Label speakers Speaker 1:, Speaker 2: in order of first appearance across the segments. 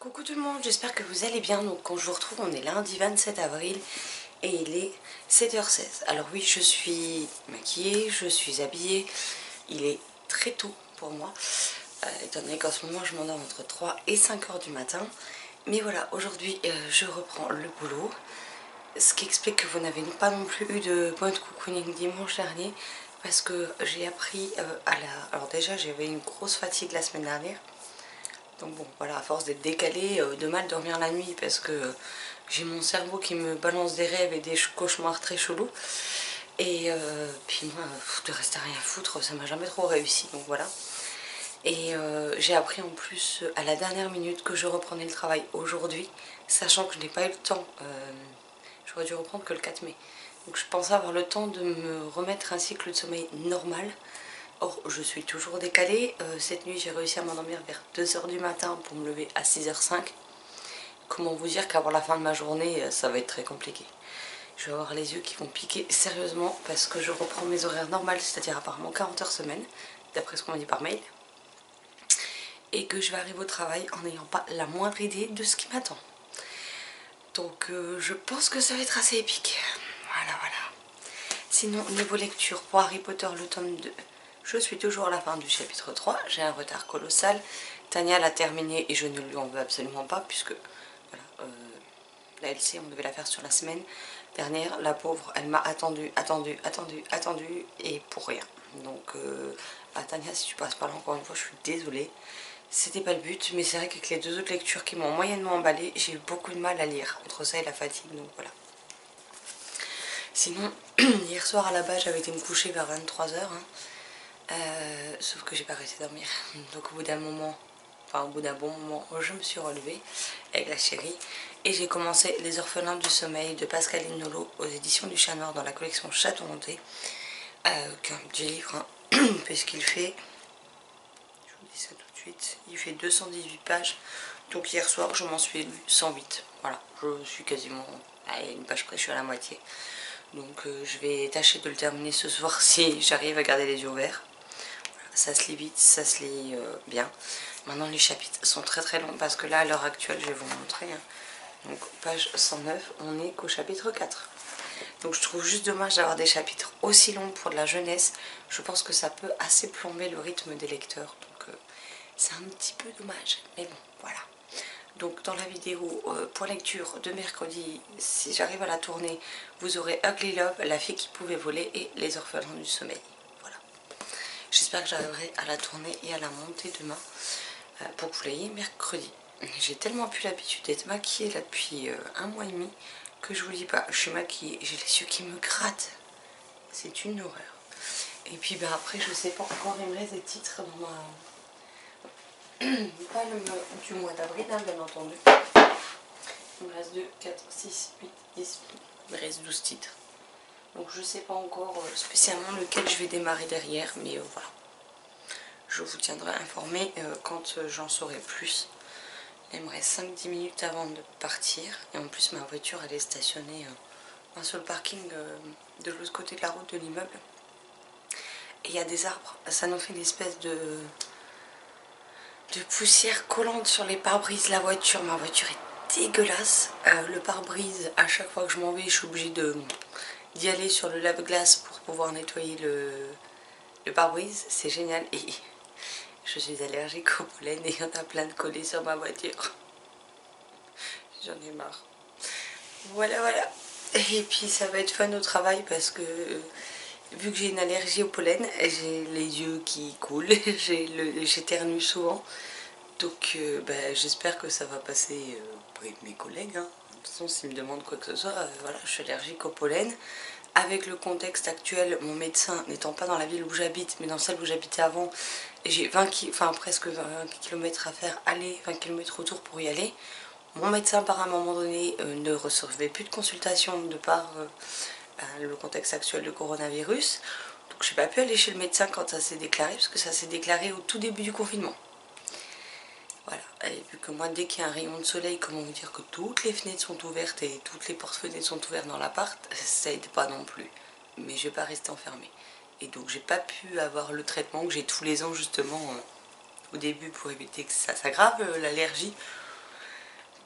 Speaker 1: Coucou tout le monde, j'espère que vous allez bien. Donc quand je vous retrouve, on est lundi 27 avril et il est 7h16. Alors oui, je suis maquillée, je suis habillée. Il est très tôt pour moi, étant donné qu'en ce moment je m'endors entre 3 et 5 heures du matin. Mais voilà, aujourd'hui je reprends le boulot. Ce qui explique que vous n'avez pas non plus eu de point de cocooning dimanche dernier. Parce que j'ai appris Alors déjà j'avais une grosse fatigue la semaine dernière. Donc bon, voilà, à force d'être décalée, de mal dormir la nuit parce que j'ai mon cerveau qui me balance des rêves et des cauchemars très chelous. Et puis moi, de rester à rien foutre, ça m'a jamais trop réussi, donc voilà. Et j'ai appris en plus à la dernière minute que je reprenais le travail aujourd'hui, sachant que je n'ai pas eu le temps. J'aurais dû reprendre que le 4 mai. Donc je pensais avoir le temps de me remettre un cycle de sommeil normal. Or, je suis toujours décalée. Cette nuit, j'ai réussi à m'endormir vers 2 h du matin pour me lever à 6h05. Comment vous dire qu'avant la fin de ma journée, ça va être très compliqué. Je vais avoir les yeux qui vont piquer sérieusement parce que je reprends mes horaires normales, c'est-à-dire apparemment 40 heures semaine, d'après ce qu'on m'a dit par mail. Et que je vais arriver au travail en n'ayant pas la moindre idée de ce qui m'attend. Donc je pense que ça va être assez épique. Voilà, voilà. Sinon, niveau lecture pour Harry Potter, le tome 2, je suis toujours à la fin du chapitre 3. J'ai un retard colossal. Tania l'a terminé et je ne lui en veux absolument pas puisque voilà, la LC, on devait la faire sur la semaine dernière. La pauvre, elle m'a attendu et pour rien. Donc, Tania, si tu passes par là encore une fois, je suis désolée. C'était pas le but, mais c'est vrai qu'avec les deux autres lectures qui m'ont moyennement emballée, j'ai eu beaucoup de mal à lire entre ça et la fatigue, donc voilà. Sinon, hier soir à la base, j'avais été me coucher vers 23 h. Sauf que j'ai pas réussi à dormir. Donc au bout d'un moment, enfin au bout d'un bon moment, je me suis relevée avec la chérie. Et j'ai commencé Les Orphelins du Sommeil de Pascaline Nolo aux éditions du Chat Noir dans la collection Château Hanté. Qui est un petit livre, hein, puisqu'il fait, je vous dis ça tout de suite, il fait 218 pages. Donc hier soir, je m'en suis lu 108. Voilà, je suis quasiment à une page près, je suis à la moitié. Donc je vais tâcher de le terminer ce soir si j'arrive à garder les yeux ouverts. Voilà, ça se lit vite, ça se lit bien. Maintenant les chapitres sont très très longs parce que là à l'heure actuelle, je vais vous montrer. Hein. Donc page 109, on est qu'au chapitre 4. Donc je trouve juste dommage d'avoir des chapitres aussi longs pour de la jeunesse. Je pense que ça peut assez plomber le rythme des lecteurs. Donc c'est un petit peu dommage. Mais bon, voilà. Donc dans la vidéo pour lecture de mercredi, si j'arrive à la tourner, vous aurez Ugly Love, La fille qui pouvait voler et Les Orphelins du Sommeil. Voilà. J'espère que j'arriverai à la tourner et à la monter demain pour que vous l'ayez mercredi. J'ai tellement plus l'habitude d'être maquillée là depuis 1 mois et demi que je vous dis pas, je suis maquillée, j'ai les yeux qui me grattent. C'est une horreur. Et puis ben, après, je sais pas encore, il me reste des titres dans ma... Pas du mois d'avril, hein, bien entendu. Il me reste 2, 4, 6, 8, 10. Il me reste 12 titres. Donc je sais pas encore spécialement lequel je vais démarrer derrière, mais voilà. Je vous tiendrai informé quand j'en saurai plus. Il me reste 5-10 minutes avant de partir. Et en plus ma voiture elle est stationnée sur le parking de l'autre côté de la route de l'immeuble. Et il y a des arbres. Ça nous fait une espèce de poussière collante sur les pare-brises de la voiture. Ma voiture est dégueulasse. Le pare-brise, à chaque fois que je m'en vais, je suis obligée d'y aller sur le lave-glace pour pouvoir nettoyer le pare-brise. C'est génial. Et je suis allergique au pollen et il y en a plein de collés sur ma voiture. J'en ai marre. Voilà, voilà. Et puis ça va être fun au travail parce que vu que j'ai une allergie au pollen, j'ai les yeux qui coulent, j'éternue souvent. Donc j'espère que ça va passer auprès de mes collègues. Hein. De toute façon, s'ils me demandent quoi que ce soit, voilà, je suis allergique au pollen. Avec le contexte actuel, mon médecin n'étant pas dans la ville où j'habite, mais dans celle où j'habitais avant, j'ai presque 20 km à faire aller, 20 km retour pour y aller. Mon médecin, par un moment donné, ne recevait plus de consultation de par le contexte actuel du coronavirus. Donc j'ai pas pu aller chez le médecin quand ça s'est déclaré, parce que ça s'est déclaré au tout début du confinement. Voilà, et vu que moi, dès qu'il y a un rayon de soleil, comment vous dire que toutes les fenêtres sont ouvertes et toutes les portes-fenêtres sont ouvertes dans l'appart, ça aide pas non plus. Mais je vais pas rester enfermée. Et donc j'ai pas pu avoir le traitement que j'ai tous les ans justement au début pour éviter que ça s'aggrave, l'allergie.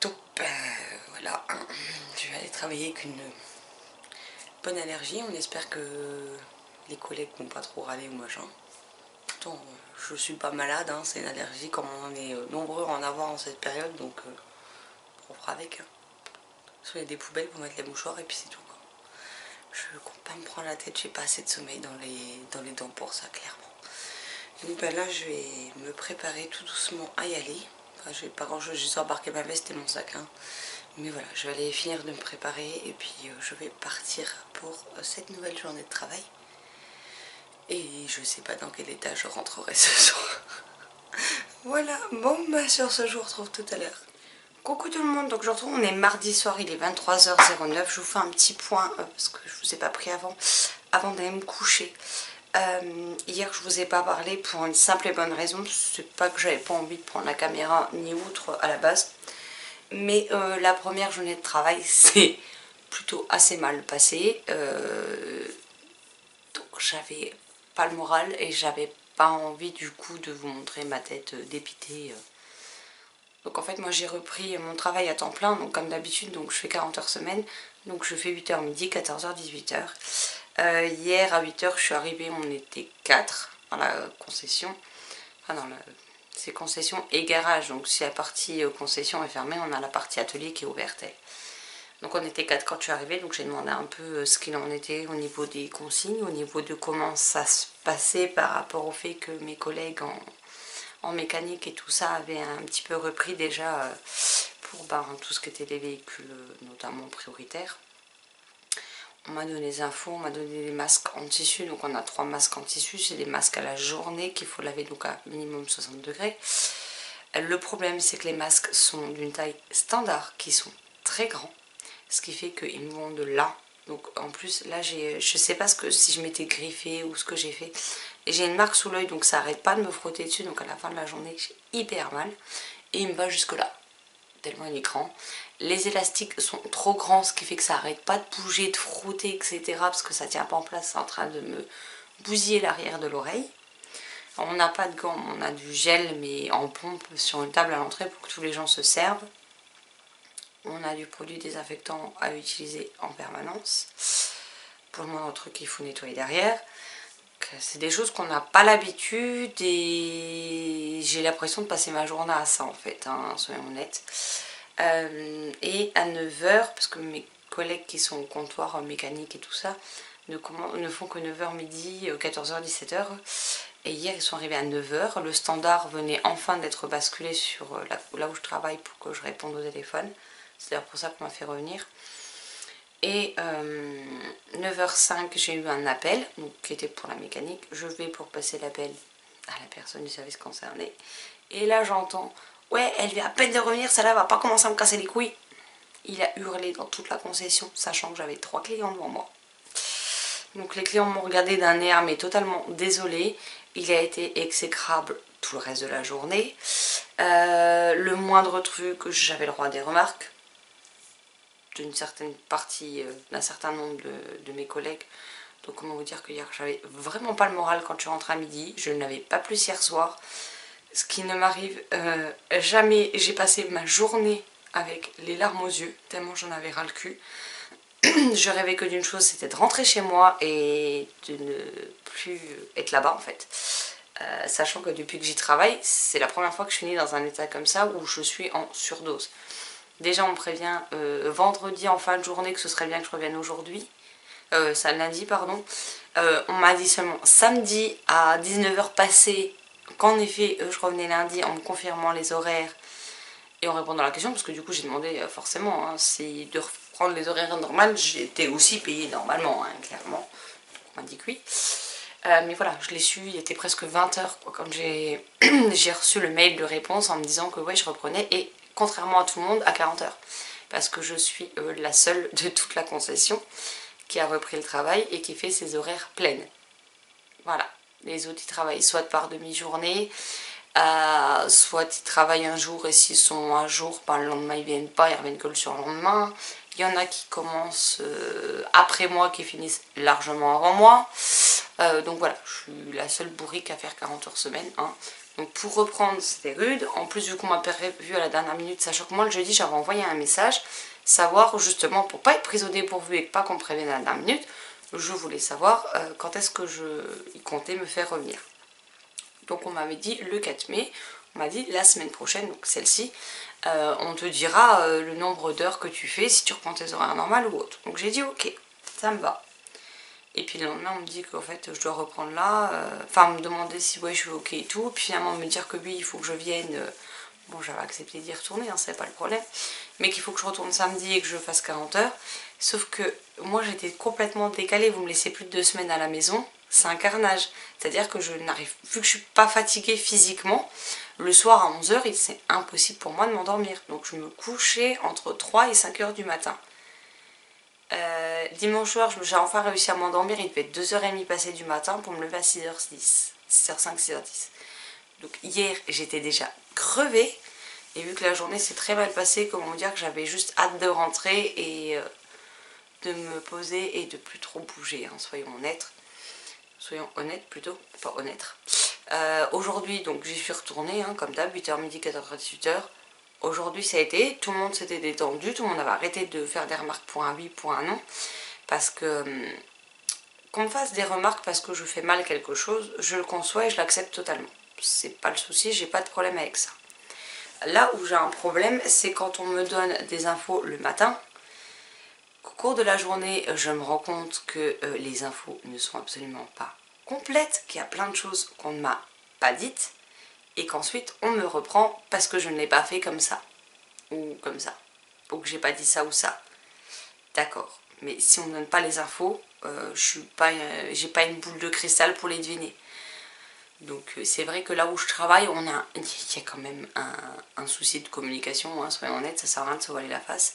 Speaker 1: Donc voilà, je vais aller travailler avec une bonne allergie. On espère que les collègues vont pas trop râler ou machin. Pourtant, je suis pas malade, hein, c'est une allergie comme on est nombreux à en avoir en cette période, donc on fera avec. Hein. Soit il y a des poubelles pour mettre les mouchoirs et puis c'est tout. Quoi. Je compte pas me prendre la tête, j'ai pas assez de sommeil dans les dents pour ça, clairement. Donc là, je vais me préparer tout doucement à y aller. Enfin, j'ai pas grand chose, j'ai embarqué ma veste et mon sac. Hein. Mais voilà, je vais aller finir de me préparer et puis je vais partir pour cette nouvelle journée de travail. Et je sais pas dans quel état je rentrerai ce soir. Voilà, bon bah sur ce je vous retrouve tout à l'heure. Coucou tout le monde, donc je retrouve, on est mardi soir, il est 23h09. Je vous fais un petit point parce que je vous ai pas pris avant d'aller me coucher. Hier je vous ai pas parlé pour une simple et bonne raison, c'est pas que j'avais pas envie de prendre la caméra ni outre à la base. Mais la première journée de travail c'est plutôt assez mal passé. Donc j'avais pas le moral et j'avais pas envie du coup de vous montrer ma tête dépitée. Donc en fait moi j'ai repris mon travail à temps plein, donc comme d'habitude, donc je fais 40 heures semaine, donc je fais 8h midi, 14h, 18h. Hier à 8h je suis arrivée, on était 4 dans la concession, enfin c'est concession et garage, donc si la partie concession est fermée, on a la partie atelier qui est ouverte. Donc on était 4 quand je suis arrivée, donc j'ai demandé un peu ce qu'il en était au niveau des consignes, au niveau de comment ça se passait par rapport au fait que mes collègues en mécanique et tout ça avaient un petit peu repris déjà pour tout ce qui était les véhicules notamment prioritaires. On m'a donné des infos, on m'a donné des masques en tissu, donc on a 3 masques en tissu, c'est des masques à la journée qu'il faut laver donc à minimum 60 degrés. Le problème c'est que les masques sont d'une taille standard, qui sont très grands, ce qui fait qu'ils me vont de là. Donc en plus là je sais pas si je m'étais griffée ou ce que j'ai fait. Et j'ai une marque sous l'œil donc ça arrête pas de me frotter dessus, donc à la fin de la journée j'ai hyper mal. Et il me va jusque là, tellement il est grand. Les élastiques sont trop grands, ce qui fait que ça arrête pas de bouger, de frotter, etc. Parce que ça tient pas en place, c'est en train de me bousiller l'arrière de l'oreille. On n'a pas de gants, on a du gel mais en pompe sur une table à l'entrée pour que tous les gens se servent. On a du produit désinfectant à utiliser en permanence. Pour le moindre truc, il faut nettoyer derrière. C'est des choses qu'on n'a pas l'habitude et j'ai l'impression de passer ma journée à ça en fait, hein, soyons honnêtes. Et à 9h, parce que mes collègues qui sont au comptoir mécanique et tout ça ne font que 9h midi, 14h, 17h. Et hier ils sont arrivés à 9h, le standard venait enfin d'être basculé sur là où je travaille pour que je réponde au téléphone. C'est d'ailleurs pour ça qu'on m'a fait revenir. Et 9h05 j'ai eu un appel donc, qui était pour la mécanique. Je vais pour passer l'appel à la personne du service concerné. Et là j'entends « Ouais, elle vient à peine de revenir, celle-là va pas commencer à me casser les couilles ». Il a hurlé dans toute la concession, sachant que j'avais 3 clients devant moi. Donc les clients m'ont regardé d'un air mais totalement désolé. Il a été exécrable tout le reste de la journée. Le moindre truc, j'avais le droit à des remarques d'une certaine partie, d'un certain nombre de mes collègues. Donc comment vous dire que hier j'avais vraiment pas le moral quand je suis rentrée à midi. Je n'avais pas plus hier soir. Ce qui ne m'arrive jamais. J'ai passé ma journée avec les larmes aux yeux, tellement j'en avais ras le cul. Je rêvais que d'une chose, c'était de rentrer chez moi et de ne plus être là-bas en fait. Sachant que depuis que j'y travaille, c'est la première fois que je finis dans un état comme ça où je suis en surdose. Déjà on me prévient vendredi en fin de journée que ce serait bien que je revienne aujourd'hui. Lundi pardon. On m'a dit seulement samedi à 19h passées qu'en effet je revenais lundi en me confirmant les horaires et en répondant à la question parce que du coup j'ai demandé forcément hein, si de reprendre les horaires normales j'étais aussi payée normalement hein, clairement. On m'a dit que oui. Mais voilà, je l'ai su, il était presque 20h quand j'ai reçu le mail de réponse en me disant que ouais je reprenais et contrairement à tout le monde à 40h parce que je suis la seule de toute la concession qui a repris le travail et qui fait ses horaires pleines. Voilà, les autres ils travaillent soit par demi-journée, soit ils travaillent un jour et s'ils sont un jour, le lendemain ils viennent pas, ils reviennent que le surlendemain. Il y en a qui commencent après moi, qui finissent largement avant moi. Donc voilà, je suis la seule bourrique à faire 40 heures semaine. Hein. Donc pour reprendre, c'était rude. En plus, vu qu'on m'a prévu à la dernière minute, sachant que moi le jeudi, j'avais envoyé un message, savoir justement, pour pas être prise au dépourvu et pas qu'on me prévienne à la dernière minute, je voulais savoir quand est-ce que il comptait me faire revenir. Donc on m'avait dit le 4 mai, on m'a dit la semaine prochaine, donc celle-ci, on te dira le nombre d'heures que tu fais, si tu reprends tes horaires normales ou autre. Donc j'ai dit ok, ça me va. Et puis le lendemain, on me dit qu'en fait, je dois reprendre là. Enfin, on me demandait si ouais, je suis ok et tout. Puis finalement, me dire que oui, il faut que je vienne. Bon, j'avais accepté d'y retourner, hein, c'est pas le problème. Mais qu'il faut que je retourne samedi et que je fasse 40 heures. Sauf que moi, j'étais complètement décalée. Vous me laissez plus de 2 semaines à la maison. C'est un carnage. C'est-à-dire que je n'arrive, vu que je suis pas fatiguée physiquement, le soir à 11 heures, c'est impossible pour moi de m'endormir. Donc je me couchais entre 3 et 5 heures du matin. Dimanche soir, j'ai enfin réussi à m'endormir. Il devait être 2h30 passées du matin pour me lever à 6h10. 6h05, 6h10. Donc hier, j'étais déjà crevée. Et vu que la journée s'est très mal passée, comment dire que j'avais juste hâte de rentrer et de me poser et de plus trop bouger. Hein, soyons honnêtes. Soyons honnêtes plutôt, pas honnêtes. Aujourd'hui, donc j'y suis retournée, hein, comme d'hab, 8h midi, 14h, 18h. Aujourd'hui ça a été, tout le monde s'était détendu, tout le monde avait arrêté de faire des remarques pour un oui, pour un non. Parce que qu'on me fasse des remarques parce que je fais mal quelque chose, je le conçois et je l'accepte totalement. C'est pas le souci, j'ai pas de problème avec ça. Là où j'ai un problème, c'est quand on me donne des infos le matin. Au cours de la journée, je me rends compte que les infos ne sont absolument pas complètes, qu'il y a plein de choses qu'on ne m'a pas dites. Et qu'ensuite on me reprend parce que je ne l'ai pas fait comme ça ou comme ça, ou que j'ai pas dit ça ou ça. D'accord, mais si on ne donne pas les infos, j'ai pas une boule de cristal pour les deviner. Donc c'est vrai que là où je travaille, il y a quand même un souci de communication, hein, soyons honnêtes, ça sert à rien de se voiler la face.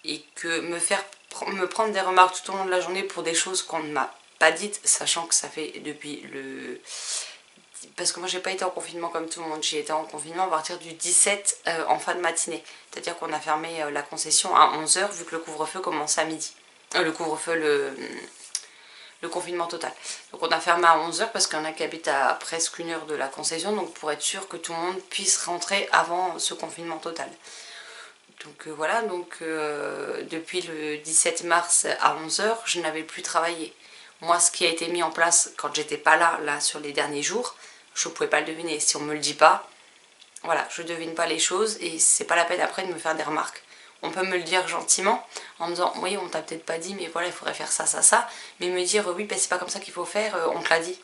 Speaker 1: Et que me prendre des remarques tout au long de la journée pour des choses qu'on ne m'a pas dites, sachant que ça fait depuis le... Parce que moi j'ai pas été en confinement comme tout le monde, j'ai été en confinement à partir du 17 en fin de matinée. C'est-à-dire qu'on a fermé la concession à 11 h vu que le couvre-feu commençait à midi. Le couvre-feu, le confinement total. Donc on a fermé à 11 h parce qu'il y en a qui habitent à presque 1 heure de la concession, donc pour être sûr que tout le monde puisse rentrer avant ce confinement total. Donc voilà, donc depuis le 17 mars à 11 h, je n'avais plus travaillé. Moi, ce qui a été mis en place quand j'étais pas là sur les derniers jours, je ne pouvais pas le deviner. Si on me le dit pas, voilà, je devine pas les choses et c'est pas la peine après de me faire des remarques. On peut me le dire gentiment en me disant oui, on t'a peut-être pas dit, mais voilà, il faudrait faire ça, ça, ça. Mais me dire oui, ben, c'est pas comme ça qu'il faut faire, on te l'a dit.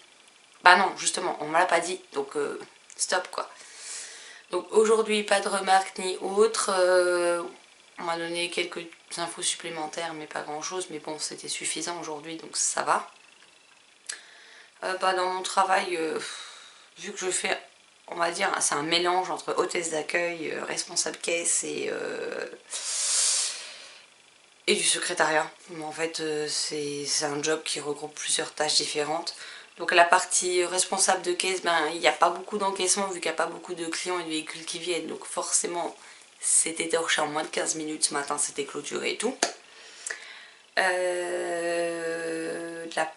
Speaker 1: Bah non, justement, on me l'a pas dit, donc stop quoi. Donc aujourd'hui, pas de remarques ni autres. On m'a donné quelques infos supplémentaires, mais pas grand chose. Mais bon, c'était suffisant aujourd'hui, donc ça va. Dans mon travail, vu que je fais, on va dire, c'est un mélange entre hôtesse d'accueil, responsable caisse et du secrétariat. En fait, c'est un job qui regroupe plusieurs tâches différentes. Donc la partie responsable de caisse, il n'y a pas beaucoup d'encaissement vu qu'il n'y a pas beaucoup de clients et de véhicules qui viennent. Donc forcément, c'était torché en moins de 15 minutes ce matin, c'était clôturé et tout. La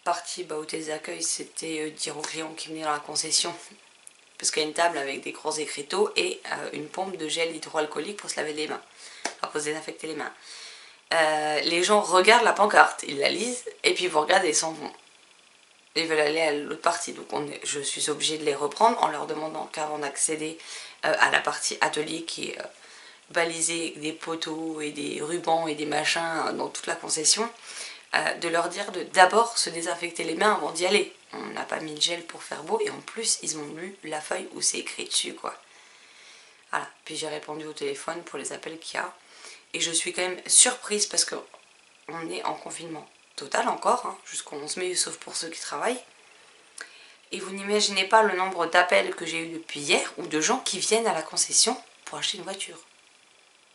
Speaker 1: partie hôtesse d'accueil, c'était dire aux clients qui venaient dans la concession, parce qu'il y a une table avec des gros écriteaux et une pompe de gel hydroalcoolique pour se laver les mains, enfin pour se désinfecter les mains. Les gens regardent la pancarte, ils la lisent et puis vous regardez et s'en vont. Ils veulent aller à l'autre partie, donc je suis obligée de les reprendre en leur demandant qu'avant d'accéder à la partie atelier qui est balisée avec des poteaux et des rubans et des machins dans toute la concession, de leur dire de d'abord se désinfecter les mains avant d'y aller. On n'a pas mis de gel pour faire beau et en plus ils ont lu la feuille où c'est écrit dessus quoi. Voilà, puis j'ai répondu au téléphone pour les appels qu'il y a et je suis quand même surprise parce que on est en confinement total encore, hein, jusqu'au 11 mai sauf pour ceux qui travaillent. Et vous n'imaginez pas le nombre d'appels que j'ai eu depuis hier ou de gens qui viennent à la concession pour acheter une voiture.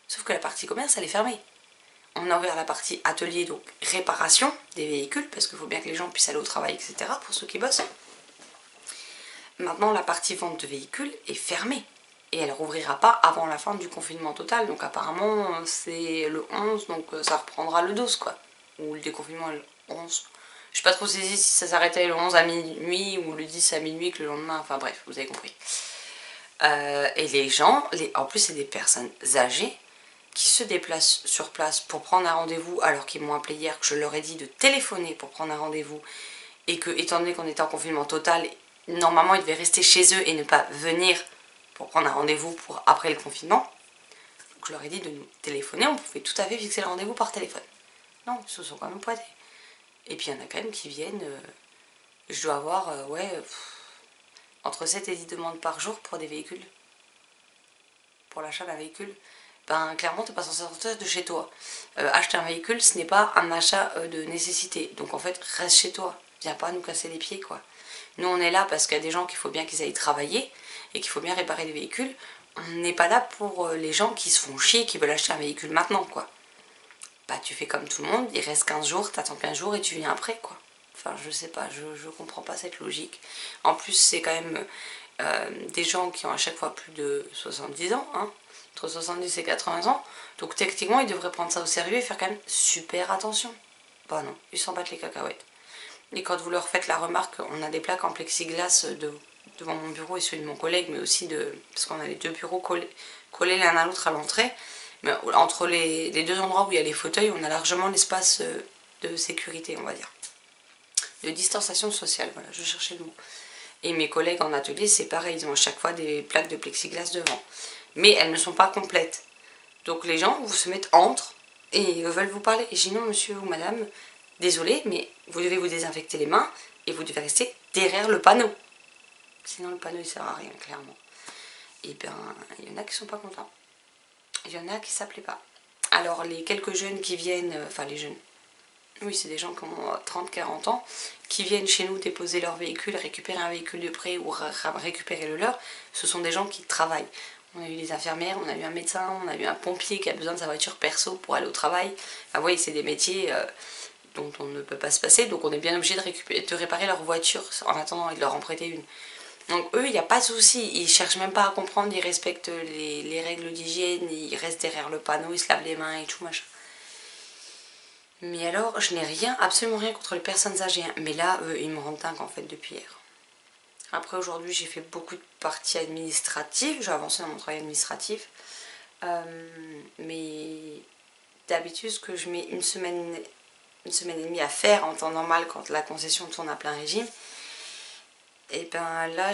Speaker 1: Sauf que la partie commerce elle est fermée. On a ouvert la partie atelier, donc réparation des véhicules, parce qu'il faut bien que les gens puissent aller au travail, etc. pour ceux qui bossent. Maintenant, la partie vente de véhicules est fermée. Et elle ne rouvrira pas avant la fin du confinement total. Donc apparemment, c'est le 11, donc ça reprendra le 12, quoi. Ou le déconfinement est le 11. Je suis pas trop saisie si ça s'arrêtait le 11 à minuit ou le 10 à minuit que le lendemain, enfin bref, vous avez compris. Et les gens, en plus c'est des personnes âgées qui se déplacent sur place pour prendre un rendez-vous alors qu'ils m'ont appelé hier, que je leur ai dit de téléphoner pour prendre un rendez-vous et que étant donné qu'on était en confinement total, normalement ils devaient rester chez eux et ne pas venir pour prendre un rendez-vous pour après le confinement. Donc je leur ai dit de nous téléphoner, on pouvait tout à fait fixer le rendez-vous par téléphone. Non, ils se sont quand même pointés. Et puis il y en a quand même qui viennent, je dois avoir, entre 7 et 10 demandes par jour pour des véhicules. Pour l'achat d'un véhicule. Ben clairement t'es pas censé sortir de chez toi. Acheter un véhicule ce n'est pas un achat de nécessité. Donc en fait reste chez toi. Viens pas nous casser les pieds quoi. Nous on est là parce qu'il y a des gens qu'il faut bien qu'ils aillent travailler et qu'il faut bien réparer des véhicules. On n'est pas là pour les gens qui se font chier, qui veulent acheter un véhicule maintenant quoi. Bah tu fais comme tout le monde, il reste 15 jours, t'attends 15 jours et tu viens après quoi. Enfin je sais pas, je comprends pas cette logique. En plus c'est quand même des gens qui ont à chaque fois plus de 70 ans, hein, entre 70 et 80 ans, donc techniquement ils devraient prendre ça au sérieux et faire quand même super attention. Bah non, ils s'en battent les cacahuètes. Et quand vous leur faites la remarque, on a des plaques en plexiglas devant mon bureau et celui de mon collègue, mais aussi parce qu'on a les deux bureaux collés l'un à l'autre à l'entrée. Mais entre les deux endroits où il y a les fauteuils, on a largement l'espace de sécurité, on va dire. De distanciation sociale, voilà, je cherchais le mot. Et mes collègues en atelier, c'est pareil, ils ont à chaque fois des plaques de plexiglas devant. Mais elles ne sont pas complètes. Donc les gens vous se mettent entre et veulent vous parler. Et je dis non monsieur ou madame, désolé, mais vous devez vous désinfecter les mains et vous devez rester derrière le panneau. Sinon le panneau il sert à rien, clairement. Et bien, il y en a qui sont pas contents. Il y en a qui s'appelaient pas. Alors les quelques jeunes qui viennent, enfin les jeunes, oui c'est des gens qui ont 30-40 ans, qui viennent chez nous déposer leur véhicule, récupérer un véhicule de prêt ou récupérer le leur, ce sont des gens qui travaillent. On a eu des infirmières, on a eu un médecin, on a eu un pompier qui a besoin de sa voiture perso pour aller au travail. Enfin, vous voyez, c'est des métiers dont on ne peut pas se passer, donc on est bien obligé de réparer leur voiture en attendant et de leur en prêter une. Donc eux, il n'y a pas de souci, ils cherchent même pas à comprendre, ils respectent les règles d'hygiène, ils restent derrière le panneau, ils se lavent les mains et tout machin. Mais alors, je n'ai rien, absolument rien contre les personnes âgées, hein. Mais là, ils me rendent dingue en fait depuis hier. Après aujourd'hui, j'ai fait beaucoup de parties administratives, j'ai avancé dans mon travail administratif. Mais d'habitude, ce que je mets une semaine et demie à faire en temps normal quand la concession tourne à plein régime, et ben là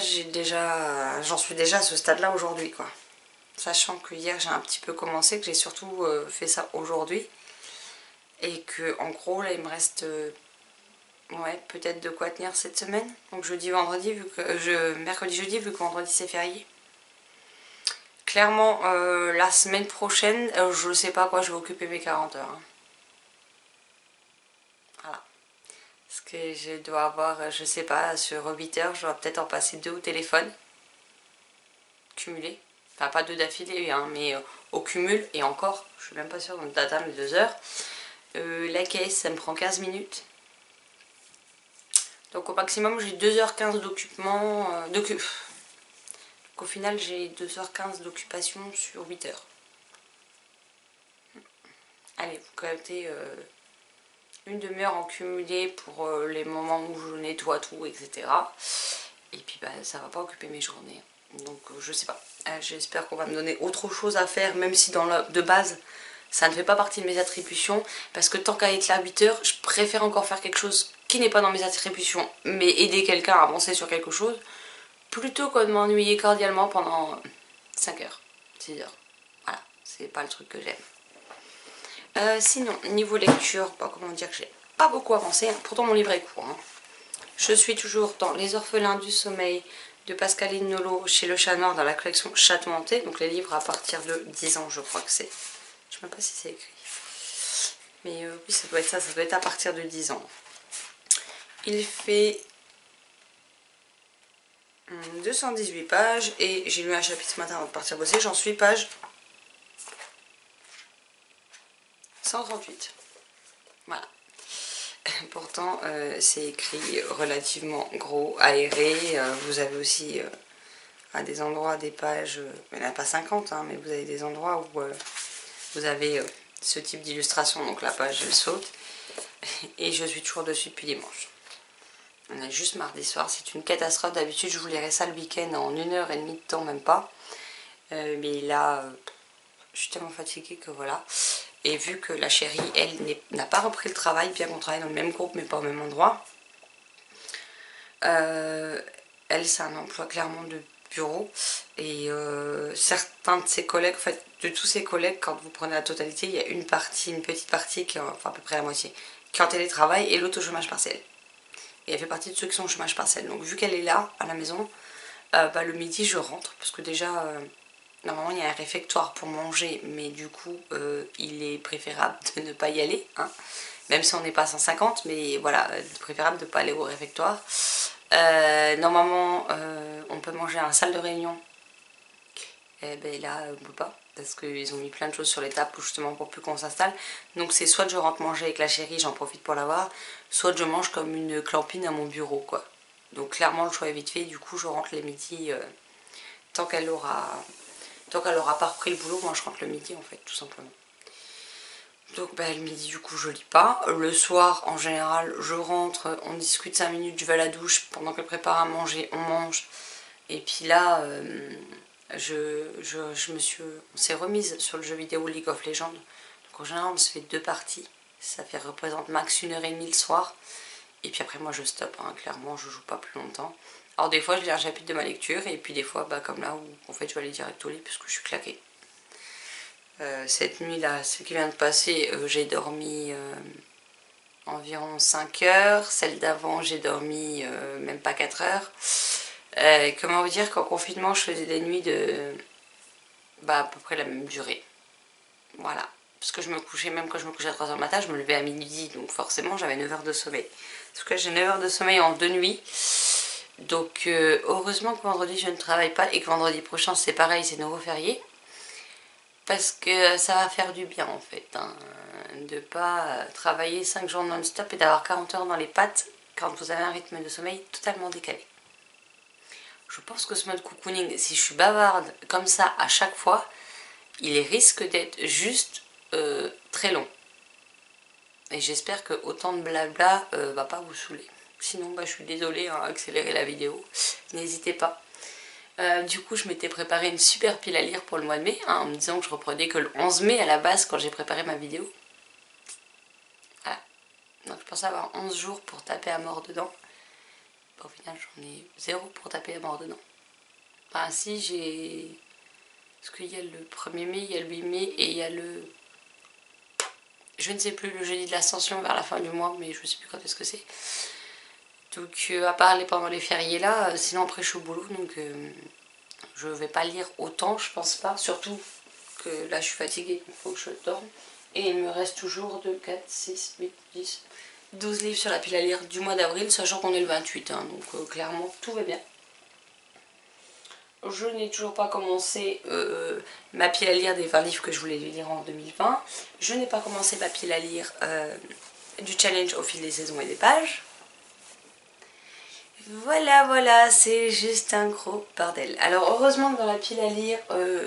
Speaker 1: j'en suis déjà à ce stade là aujourd'hui quoi. Sachant que hier j'ai un petit peu commencé, que j'ai surtout fait ça aujourd'hui et que en gros là il me reste ouais peut-être de quoi tenir cette semaine. Donc jeudi vendredi mercredi jeudi vu que vendredi c'est férié. Clairement la semaine prochaine je sais pas quoi je vais occuper mes 40 heures. Hein. Voilà. Parce que je dois avoir, je sais pas, sur 8 heures, je dois peut-être en passer 2 au téléphone. Cumulé. Enfin, pas 2 d'affilée, hein, mais au cumul, et encore, je suis même pas sûre d'atteindre les 2 heures. La caisse, ça me prend 15 minutes. Donc au maximum, j'ai 2h15 d'occupement. Donc au final, j'ai 2h15 d'occupation sur 8 heures. Allez, vous comptez une demi-heure en cumulé pour les moments où je nettoie tout, etc. Et puis bah, ça va pas occuper mes journées. Donc je sais pas. J'espère qu'on va me donner autre chose à faire, même si de base ça ne fait pas partie de mes attributions. Parce que tant qu'à être là à 8 heures, je préfère encore faire quelque chose qui n'est pas dans mes attributions, mais aider quelqu'un à avancer sur quelque chose, plutôt que de m'ennuyer cordialement pendant 5 heures, 6 heures. Voilà, c'est pas le truc que j'aime. Sinon, niveau lecture, bah, comment dire que j'ai pas beaucoup avancé, hein. Pourtant mon livre est court. Hein. Je suis toujours dans Les Orphelins du Sommeil de Pascaline Nolot chez Le Chat Noir dans la collection Château Hanté. Donc les livres à partir de 10 ans, je crois que c'est. Je sais même pas si c'est écrit. Mais oui, ça doit être ça, ça doit être à partir de 10 ans. Il fait 218 pages et j'ai lu un chapitre ce matin avant de partir bosser. J'en suis page 138. Voilà. Pourtant, c'est écrit relativement gros, aéré. Vous avez aussi à des endroits des pages, il n'y en a pas 50, hein, mais vous avez des endroits où vous avez ce type d'illustration, donc la page elle saute. Et je suis toujours dessus depuis dimanche. On a juste mardi soir, c'est une catastrophe. D'habitude je vous lirais ça le week-end en 1h30 de temps, même pas. Mais là, je suis tellement fatiguée que voilà. Et vu que la chérie, elle, n'a pas repris le travail, bien qu'on travaille dans le même groupe mais pas au même endroit. Elle, c'est un emploi clairement de bureau. Et certains de ses collègues, en fait, de tous ses collègues, quand vous prenez la totalité, il y a une petite partie, qui est, enfin à peu près la moitié, qui est en télétravail et l'autre au chômage partiel. Et elle fait partie de ceux qui sont au chômage partiel. Donc vu qu'elle est là, à la maison, le midi je rentre, parce que déjà, normalement il y a un réfectoire pour manger, mais du coup, il est préférable de ne pas y aller, hein. Même si on n'est pas à 150, mais voilà, préférable de ne pas aller au réfectoire. Normalement, on peut manger à la salle de réunion. Et ben là, on peut pas, parce qu'ils ont mis plein de choses sur les tables justement pour plus qu'on s'installe. Donc c'est soit je rentre manger avec la chérie, j'en profite pour la voir, soit je mange comme une clampine à mon bureau, quoi. Donc clairement le choix est vite fait, du coup je rentre les midis, tant qu'elle aura pas repris le boulot, moi je rentre le midi en fait, tout simplement. Donc le midi du coup je lis pas. Le soir en général je rentre, on discute 5 minutes, je vais à la douche, pendant qu'elle prépare à manger, on mange. Et puis là, on s'est remise sur le jeu vidéo League of Legends. Donc en général on se fait 2 parties, ça représente max 1h30 le soir. Et puis après moi je stoppe, hein. Clairement je joue pas plus longtemps. Alors des fois je lis un chapitre de ma lecture et puis des fois comme là où en fait je vais aller direct au lit parce que je suis claquée. Cette nuit là, ce qui vient de passer, j'ai dormi environ 5 heures. Celle d'avant j'ai dormi même pas 4 heures. Comment vous dire qu'en confinement je faisais des nuits de à peu près la même durée. Voilà. Parce que je me couchais, même quand je me couchais à 3h du matin, je me levais à midi, donc forcément j'avais 9 heures de sommeil. En tout cas j'ai 9 heures de sommeil en 2 nuits. Donc heureusement que vendredi je ne travaille pas et que vendredi prochain c'est pareil, c'est nouveau férié. Parce que ça va faire du bien en fait, hein, de pas travailler 5 jours non-stop et d'avoir 40 heures dans les pattes quand vous avez un rythme de sommeil totalement décalé. Je pense que ce mode cocooning, si je suis bavarde comme ça à chaque fois, il risque d'être juste très long. Et j'espère que autant de blabla va pas vous saouler. Sinon je suis désolée, hein, accélérez la vidéo, n'hésitez pas. Du coup je m'étais préparé une super pile à lire pour le mois de mai, hein, en me disant que je reprenais que le 11 mai à la base quand j'ai préparé ma vidéo. Voilà. Donc je pensais avoir 11 jours pour taper à mort dedans. Au final j'en ai 0 pour taper à mort dedans. Enfin si j'ai... Parce qu'il y a le 1er mai, il y a le 8 mai et il y a le... Je ne sais plus, le jeudi de l'Ascension vers la fin du mois, mais je ne sais plus quand est-ce que c'est. Donc à part pendant les fériés là, sinon après je suis au boulot, donc je vais pas lire autant, je pense pas. Surtout que là je suis fatiguée, il faut que je dorme. Et il me reste toujours 2, 4, 6, 8, 10, 12 livres sur la pile à lire du mois d'avril, sachant qu'on est le 28, hein, donc clairement tout va bien. Je n'ai toujours pas commencé ma pile à lire des 20 livres que je voulais lire en 2020. Je n'ai pas commencé ma pile à lire du challenge au fil des saisons et des pages. Voilà, c'est juste un gros bordel. Alors heureusement que dans la pile à lire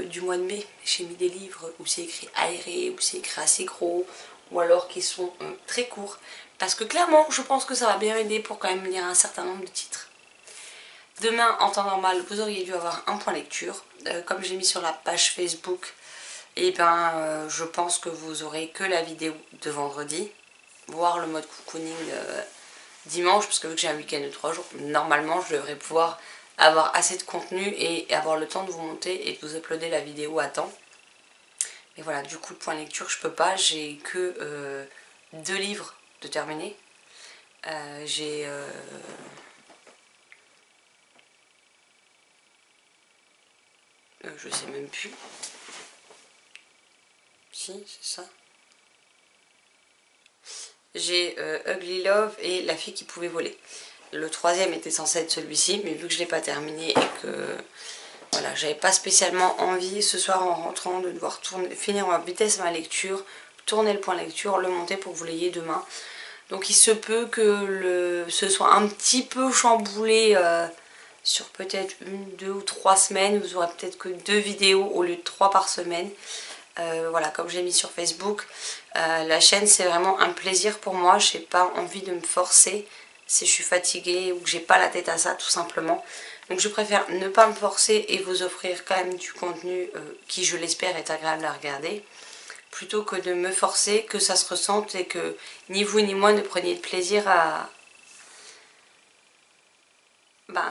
Speaker 1: du mois de mai, j'ai mis des livres où c'est écrit aéré, où c'est écrit assez gros, ou alors qui sont très courts. Parce que clairement, je pense que ça va bien aider pour quand même lire un certain nombre de titres. Demain, en temps normal, vous auriez dû avoir un point lecture. Comme j'ai mis sur la page Facebook, et je pense que vous aurez que la vidéo de vendredi, voire le mode cocooning dimanche, parce que vu que j'ai un week-end de 3 jours, normalement je devrais pouvoir avoir assez de contenu et avoir le temps de vous monter et de vous uploader la vidéo à temps. Mais voilà, du coup le point lecture je peux pas, j'ai que 2 livres de terminer. J'ai... je sais même plus. Si, c'est ça. J'ai Ugly Love et La fille qui pouvait voler. Le 3e était censé être celui-ci, mais vu que je ne l'ai pas terminé et que voilà, j'avais pas spécialement envie ce soir en rentrant de devoir finir en vitesse ma lecture, tourner le point lecture, le monter pour que vous l'ayez demain. Donc il se peut que ce soit un petit peu chamboulé sur peut-être 1, 2 ou 3 semaines. Vous aurez peut-être que 2 vidéos au lieu de 3 par semaine. Voilà, comme je l'ai mis sur Facebook, la chaîne c'est vraiment un plaisir pour moi. Je n'ai pas envie de me forcer si je suis fatiguée ou que j'ai pas la tête à ça tout simplement. Donc je préfère ne pas me forcer et vous offrir quand même du contenu qui, je l'espère, est agréable à regarder, plutôt que de me forcer, que ça se ressente et que ni vous ni moi ne preniez de plaisir à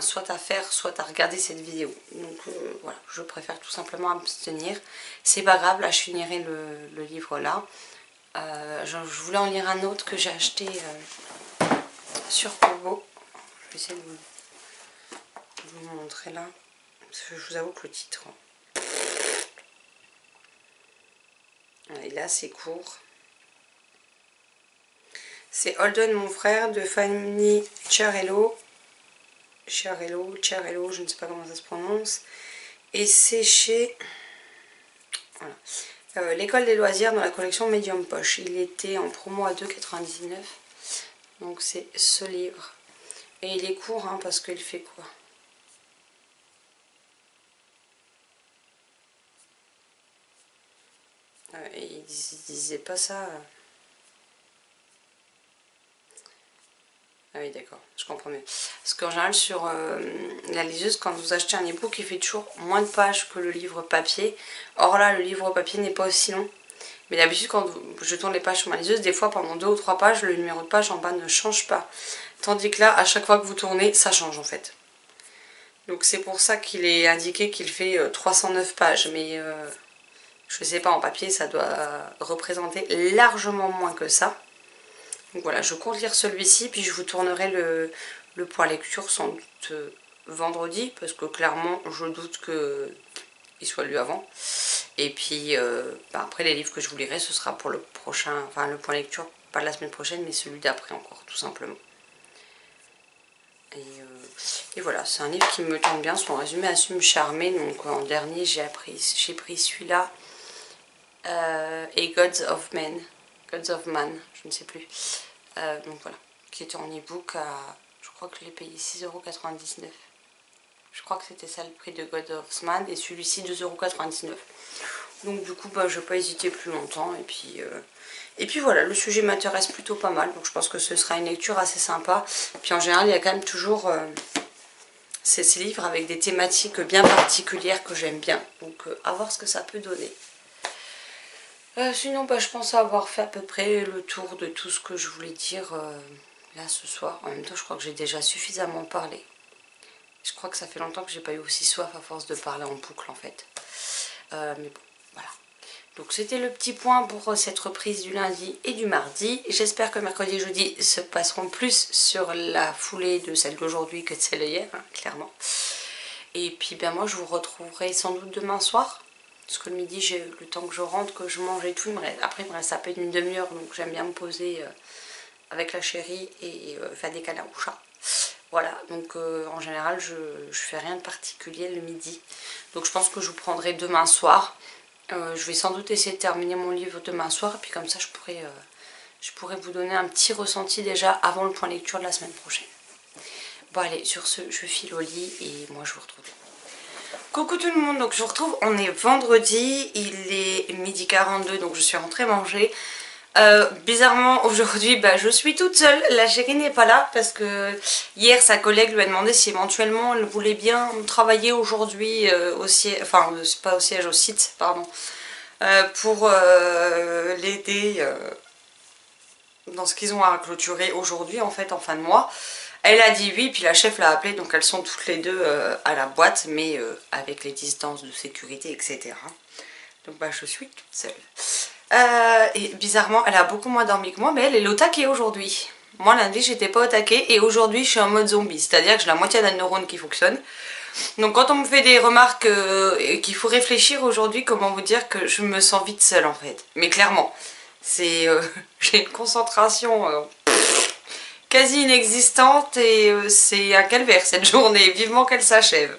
Speaker 1: soit à faire, soit à regarder cette vidéo. Donc voilà, je préfère tout simplement abstenir. C'est pas grave, là je finirai le livre là. Je voulais en lire un autre que j'ai acheté sur Kobo. Je vais essayer de vous montrer là. Parce que je vous avoue que le titre... Et là c'est court. C'est Holden mon frère de Fanny Chiarello, je ne sais pas comment ça se prononce. Et c'est chez voilà, l'école des loisirs dans la collection Medium Poche. Il était en promo à 2,99 €. Donc c'est ce livre. Et il est court hein, parce qu'il fait quoi? Il disait pas ça. Ah oui d'accord, je comprends mieux. Parce qu'en général sur la liseuse, quand vous achetez un e-book, il fait toujours moins de pages que le livre papier. Or là, le livre papier n'est pas aussi long. Mais d'habitude, quand je tourne les pages sur ma liseuse, des fois pendant 2 ou 3 pages, le numéro de page en bas ne change pas. Tandis que là, à chaque fois que vous tournez, ça change en fait. Donc c'est pour ça qu'il est indiqué qu'il fait 309 pages. Mais je sais pas, en papier, ça doit représenter largement moins que ça. Donc voilà, je compte lire celui-ci, puis je vous tournerai le point lecture sans doute vendredi, parce que clairement, je doute qu'il soit lu avant. Et puis après les livres que je vous lirai, ce sera pour le prochain, enfin le point lecture, pas la semaine prochaine, mais celui d'après encore, tout simplement. Et voilà, c'est un livre qui me tente bien, son résumé a su me charmer. Donc en dernier, j'ai pris celui-là et Gods of Man, je ne sais plus. Donc voilà, qui était en e-book à, je crois que je l'ai payé 6,99 €. Je crois que c'était ça le prix de God of Man, et celui-ci 2,99 €. Donc du coup, je vais pas hésiter plus longtemps. Et puis voilà, le sujet m'intéresse plutôt pas mal. Donc je pense que ce sera une lecture assez sympa. Puis en général, il y a quand même toujours ces livres avec des thématiques bien particulières que j'aime bien. Donc à voir ce que ça peut donner. Sinon, je pense avoir fait à peu près le tour de tout ce que je voulais dire là ce soir. En même temps, je crois que j'ai déjà suffisamment parlé. Je crois que ça fait longtemps que j'ai pas eu aussi soif à force de parler en boucle en fait. Mais bon, voilà. Donc c'était le petit point pour cette reprise du lundi et du mardi. J'espère que mercredi et jeudi se passeront plus sur la foulée de celle d'aujourd'hui que de celle d'hier, hein, clairement. Et puis moi je vous retrouverai sans doute demain soir. Parce que le midi, j'ai le temps que je rentre, que je mange et tout. Après, il me reste à peine une demi-heure, donc j'aime bien me poser avec la chérie et faire des câlins au chat. Voilà, donc en général, je fais rien de particulier le midi. Donc je pense que je vous prendrai demain soir. Je vais sans doute essayer de terminer mon livre demain soir. Et puis comme ça, je pourrais vous donner un petit ressenti déjà avant le point lecture de la semaine prochaine. Bon allez, sur ce, je file au lit et moi je vous retrouve. Coucou tout le monde, donc je vous retrouve, on est vendredi, il est 12h42, donc je suis rentrée manger. Bizarrement aujourd'hui je suis toute seule, la chérie n'est pas là parce que hier sa collègue lui a demandé si éventuellement elle voulait bien travailler aujourd'hui au siège, enfin c'est pas au siège, au site pardon, pour l'aider dans ce qu'ils ont à clôturer aujourd'hui en fait en fin de mois. Elle a dit oui, puis la chef l'a appelée, donc elles sont toutes les deux à la boîte, mais avec les distances de sécurité, etc. Donc je suis toute seule. Et bizarrement, elle a beaucoup moins dormi que moi, mais elle est au taquet aujourd'hui. Moi lundi, j'étais pas au taquet, et aujourd'hui, je suis en mode zombie, c'est-à-dire que j'ai la moitié d'un neurone qui fonctionne. Donc quand on me fait des remarques qu'il faut réfléchir aujourd'hui, comment vous dire que je me sens vite seule en fait. Mais clairement, c'est j'ai une concentration... quasi inexistante et c'est un calvaire cette journée, vivement qu'elle s'achève.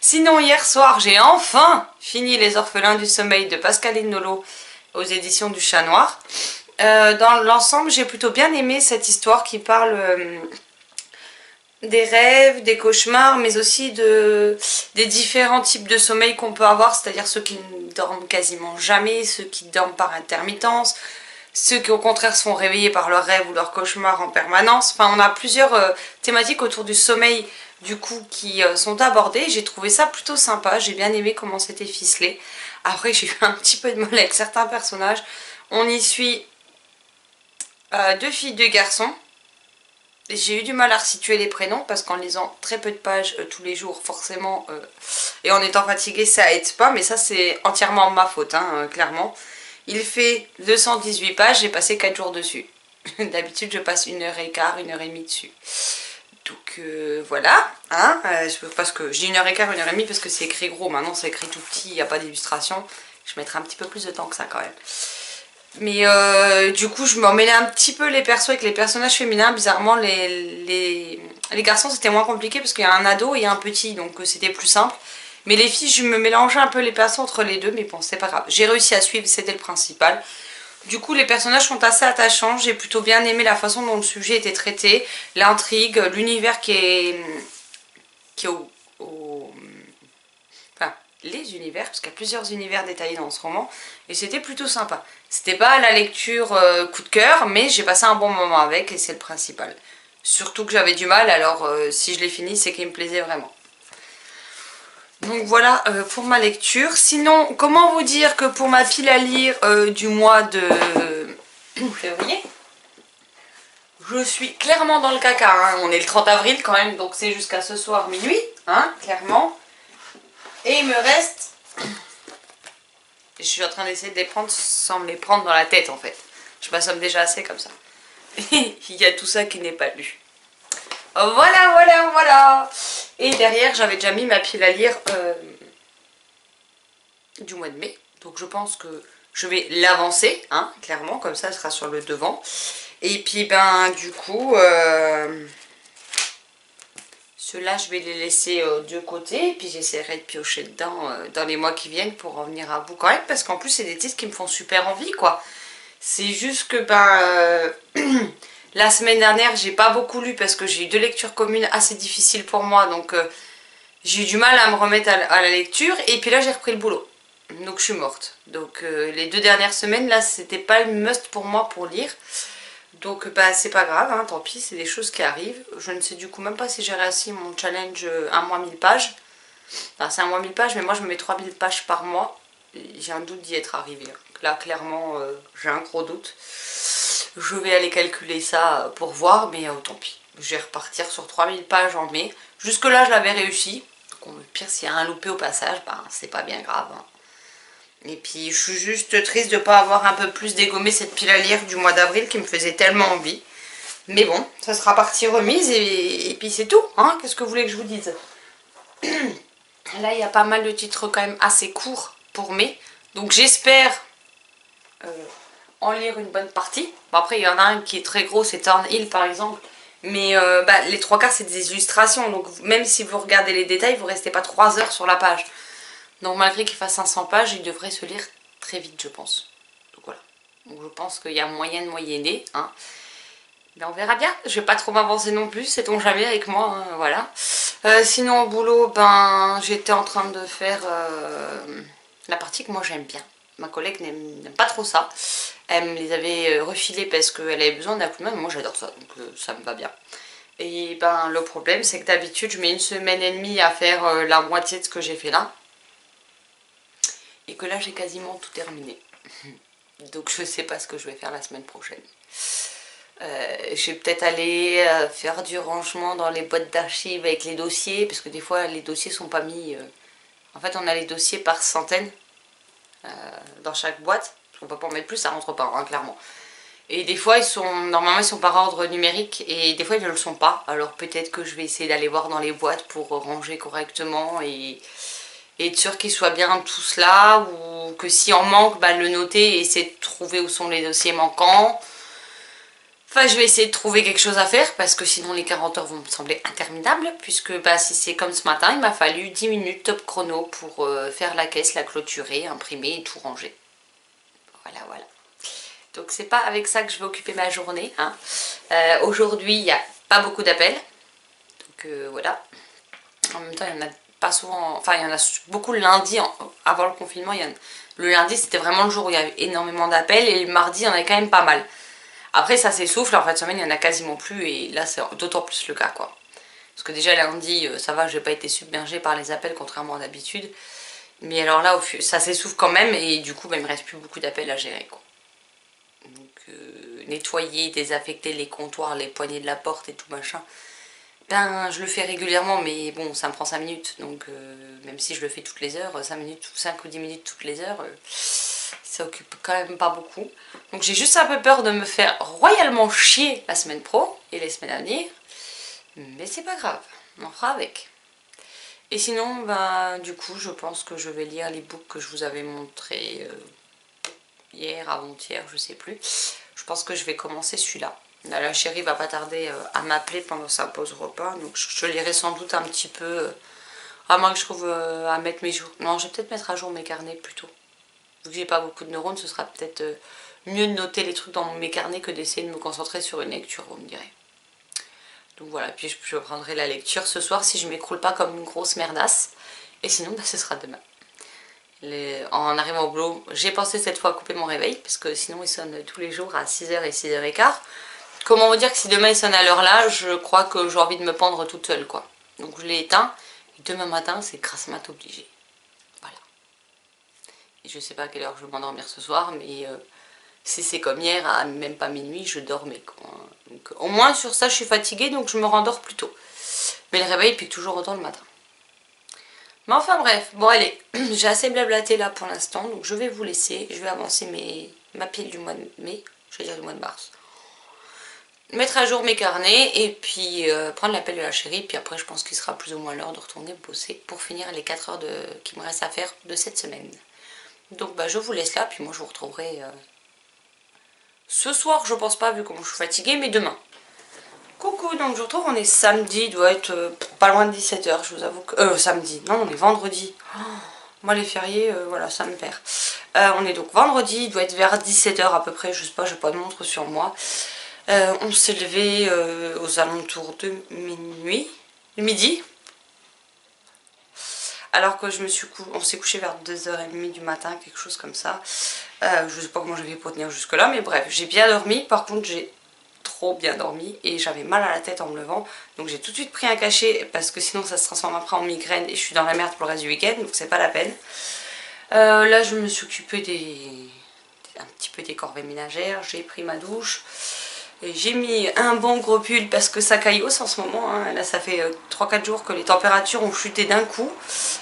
Speaker 1: Sinon hier soir j'ai enfin fini Les Orphelins du Sommeil de Pascaline Nolo aux éditions du Chat Noir. Dans l'ensemble j'ai plutôt bien aimé cette histoire qui parle des rêves, des cauchemars, mais aussi des différents types de sommeil qu'on peut avoir, c'est-à-dire ceux qui ne dorment quasiment jamais, ceux qui dorment par intermittence, ceux qui au contraire sont réveillés par leurs rêves ou leurs cauchemars en permanence. Enfin, on a plusieurs thématiques autour du sommeil du coup qui sont abordées. J'ai trouvé ça plutôt sympa, j'ai bien aimé comment c'était ficelé. Après j'ai eu un petit peu de mal avec certains personnages. On y suit 2 filles, 2 garçons. J'ai eu du mal à resituer les prénoms parce qu'en lisant très peu de pages tous les jours, forcément, et en étant fatiguée, ça aide pas, mais ça c'est entièrement ma faute, hein, clairement. Il fait 218 pages, j'ai passé 4 jours dessus. D'habitude, je passe 1h15, 1h30 dessus. Donc voilà, hein, parce que j'ai 1h15, 1h30 parce que c'est écrit gros, maintenant c'est écrit tout petit, il n'y a pas d'illustration. Je mettrai un petit peu plus de temps que ça quand même. Mais du coup je m'en mêlais un petit peu les persos avec les personnages féminins. Bizarrement les garçons c'était moins compliqué parce qu'il y a un ado et un petit, donc c'était plus simple. Mais les filles je me mélangeais un peu les persos entre les deux, mais bon c'est pas grave. J'ai réussi à suivre, c'était le principal. Du coup les personnages sont assez attachants, j'ai plutôt bien aimé la façon dont le sujet était traité, l'intrigue, l'univers qui est enfin, les univers, parce qu'il y a plusieurs univers détaillés dans ce roman, et c'était plutôt sympa. C'était pas la lecture coup de cœur, mais j'ai passé un bon moment avec, et c'est le principal. Surtout que j'avais du mal, alors si je l'ai fini, c'est qu'il me plaisait vraiment. Donc voilà pour ma lecture. Sinon, comment vous dire que pour ma pile à lire du mois de février, je suis clairement dans le caca, hein. On est le 30 avril quand même, donc c'est jusqu'à ce soir minuit, hein, clairement. Et il me reste... Je suis en train d'essayer de les prendre sans me les prendre dans la tête en fait. Je m'assomme déjà assez comme ça. Il y a tout ça qui n'est pas lu. Voilà, voilà, voilà. Et derrière, j'avais déjà mis ma pile à lire du mois de mai. Donc je pense que je vais l'avancer, hein, clairement, comme ça elle sera sur le devant. Et puis ben du coup, ceux-là je vais les laisser de côté. Et puis j'essaierai de piocher dedans dans les mois qui viennent pour en venir à bout quand même. Parce qu'en plus c'est des titres qui me font super envie quoi. C'est juste que ben la semaine dernière j'ai pas beaucoup lu parce que j'ai eu 2 lectures communes assez difficiles pour moi. Donc j'ai eu du mal à me remettre à la lecture. Et puis là j'ai repris le boulot. Donc je suis morte. Donc les 2 dernières semaines là c'était pas le must pour moi pour lire. Donc bah c'est pas grave, hein, tant pis, c'est des choses qui arrivent. Je ne sais du coup même pas si j'ai réussi mon challenge 1 mois 1000 pages. Enfin c'est 1 mois 1000 pages mais moi je me mets 3000 pages par mois. J'ai un doute d'y être arrivé. Là clairement j'ai un gros doute. Je vais aller calculer ça pour voir mais tant pis. Je vais repartir sur 3000 pages en mai. Jusque là je l'avais réussi. Donc au pire s'il y a un loupé au passage, bah c'est pas bien grave, hein. Et puis je suis juste triste de ne pas avoir un peu plus dégommé cette pile à lire du mois d'avril qui me faisait tellement envie. Mais bon, ça sera partie remise et puis c'est tout, hein. Qu'est-ce que vous voulez que je vous dise? Là il y a pas mal de titres quand même assez courts pour mai. Donc j'espère en lire une bonne partie. Bon, après il y en a un qui est très gros, c'est Thornhill par exemple. Mais bah, les 3/4 c'est des illustrations. Donc même si vous regardez les détails, vous restez pas 3 heures sur la page. Donc malgré qu'il fasse 500 pages, il devrait se lire très vite je pense. Donc voilà. Donc je pense qu'il y a moyen de moyenner, hein. Mais on verra bien. Je vais pas trop m'avancer non plus, sait-on jamais avec moi, hein, voilà. Sinon au boulot, ben j'étais en train de faire la partie que moi j'aime bien. Ma collègue n'aime pas trop ça. Elle me les avait refilés parce qu'elle avait besoin d'un coup de main, mais moi j'adore ça, donc ça me va bien. Et ben le problème c'est que d'habitude je mets 1 semaine et demie à faire la moitié de ce que j'ai fait là. Et que là j'ai quasiment tout terminé. Donc je sais pas ce que je vais faire la semaine prochaine. Je vais peut-être aller faire du rangement dans les boîtes d'archives avec les dossiers. Parce que des fois les dossiers sont pas mis... En fait on a les dossiers par centaines dans chaque boîte. On peut pas en mettre plus, ça rentre pas, hein, clairement. Et des fois normalement ils sont par ordre numérique et des fois ils ne le sont pas. Alors peut-être que je vais essayer d'aller voir dans les boîtes pour ranger correctement et être sûr qu'ils soient bien tous là, ou que si on manque, bah, le noter et essayer de trouver où sont les dossiers manquants. Enfin je vais essayer de trouver quelque chose à faire parce que sinon les 40 heures vont me sembler interminables, puisque bah, si c'est comme ce matin, il m'a fallu 10 minutes top chrono pour faire la caisse, la clôturer, imprimer et tout ranger. Voilà, voilà. Donc c'est pas avec ça que je vais occuper ma journée, hein. Aujourd'hui il n'y a pas beaucoup d'appels. que voilà. En même temps, il y en a pas souvent, enfin il y en a beaucoup le lundi, avant le confinement. Le lundi c'était vraiment le jour où il y avait énormément d'appels et le mardi il y en avait quand même pas mal. Après ça s'essouffle, en fin de semaine il y en a quasiment plus et là c'est d'autant plus le cas quoi. Parce que déjà lundi ça va, j'ai pas été submergée par les appels contrairement à d'habitude. Mais alors là ça s'essouffle quand même et du coup il me reste plus beaucoup d'appels à gérer quoi. Donc nettoyer, désaffecter les comptoirs, les poignées de la porte et tout machin. Ben, je le fais régulièrement, mais bon, ça me prend 5 minutes, donc même si je le fais toutes les heures, 5 minutes, 5 ou 10 minutes toutes les heures, ça occupe quand même pas beaucoup. Donc j'ai juste un peu peur de me faire royalement chier la semaine pro et les semaines à venir, mais c'est pas grave, on fera avec. Et sinon, ben, du coup, je pense que je vais lire l'ebook que je vous avais montré hier, avant-hier, je sais plus. Je pense que je vais commencer celui-là. Là, la chérie va pas tarder à m'appeler pendant sa pause repas, donc je lirai sans doute un petit peu, à moins que je trouve à mettre mes jours. Non, je vais peut-être mettre à jour mes carnets plutôt. Vu que j'ai pas beaucoup de neurones, ce sera peut-être mieux de noter les trucs dans mes carnets que d'essayer de me concentrer sur une lecture, vous me direz. Donc voilà, puis je prendrai la lecture ce soir si je m'écroule pas comme une grosse merdasse. Et sinon, bah, ce sera demain. En arrivant au boulot, j'ai pensé cette fois à couper mon réveil, parce que sinon il sonne tous les jours à 6h et 6h15. Comment vous dire que si demain il sonne à l'heure là, je crois que j'ai envie de me pendre toute seule quoi. Donc je l'ai éteint, et demain matin c'est grasse mat obligé. Voilà. Et je sais pas à quelle heure je vais m'endormir ce soir, mais si c'est comme hier, à même pas minuit, je dormais quoi. Donc au moins sur ça je suis fatiguée, donc je me rendors plus tôt. Mais le réveil pique toujours autant le matin. Mais enfin bref, bon allez, j'ai assez blablaté là pour l'instant, donc je vais vous laisser. Je vais avancer ma pile du mois de mai, je vais dire du mois de mars. Mettre à jour mes carnets et puis prendre l'appel de la chérie. Puis après je pense qu'il sera plus ou moins l'heure de retourner bosser pour finir les 4 heures qui me reste à faire de cette semaine. Donc bah je vous laisse là, puis moi je vous retrouverai ce soir, je pense pas vu comment je suis fatiguée, mais demain. Coucou, donc je vous retrouve, on est samedi, il doit être pas loin de 17h, je vous avoue que... samedi, non on est vendredi. Oh, moi les fériés, voilà, ça me perd. On est donc vendredi, il doit être vers 17h à peu près, je sais pas, j'ai pas de montre sur moi. On s'est levé aux alentours de minuit, midi. Alors que on s'est couché vers 2h30 du matin, quelque chose comme ça. Je sais pas comment j'avais pour tenir jusque là, mais bref, j'ai bien dormi. Par contre, j'ai trop bien dormi et j'avais mal à la tête en me levant. Donc j'ai tout de suite pris un cachet parce que sinon ça se transforme après en migraine et je suis dans la merde pour le reste du week-end, donc c'est pas la peine. Là, je me suis occupée un petit peu des corvées ménagères, j'ai pris ma douche. J'ai mis un bon gros pull parce que ça caillosse en ce moment, hein. Là ça fait 3-4 jours que les températures ont chuté d'un coup,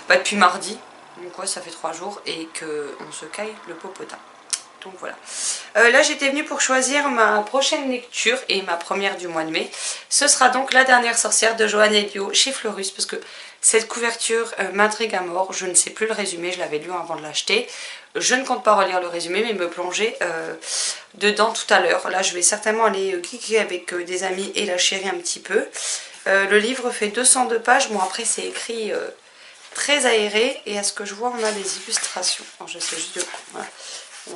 Speaker 1: depuis mardi, donc ouais ça fait 3 jours et qu'on se caille le popotin. Donc voilà. Là j'étais venue pour choisir ma prochaine lecture et ma première du mois de mai. Ce sera donc La Dernière Sorcière de Joanne Elio chez Fleurus parce que cette couverture m'intrigue à mort. Je ne sais plus le résumé, je l'avais lu avant de l'acheter. Je ne compte pas relire le résumé mais me plonger dedans tout à l'heure. Là je vais certainement aller geeker avec des amis et la chérie un petit peu. Le livre fait 202 pages. Bon après c'est écrit très aéré et à ce que je vois on a des illustrations. Alors, je sais juste de quoi. Voilà.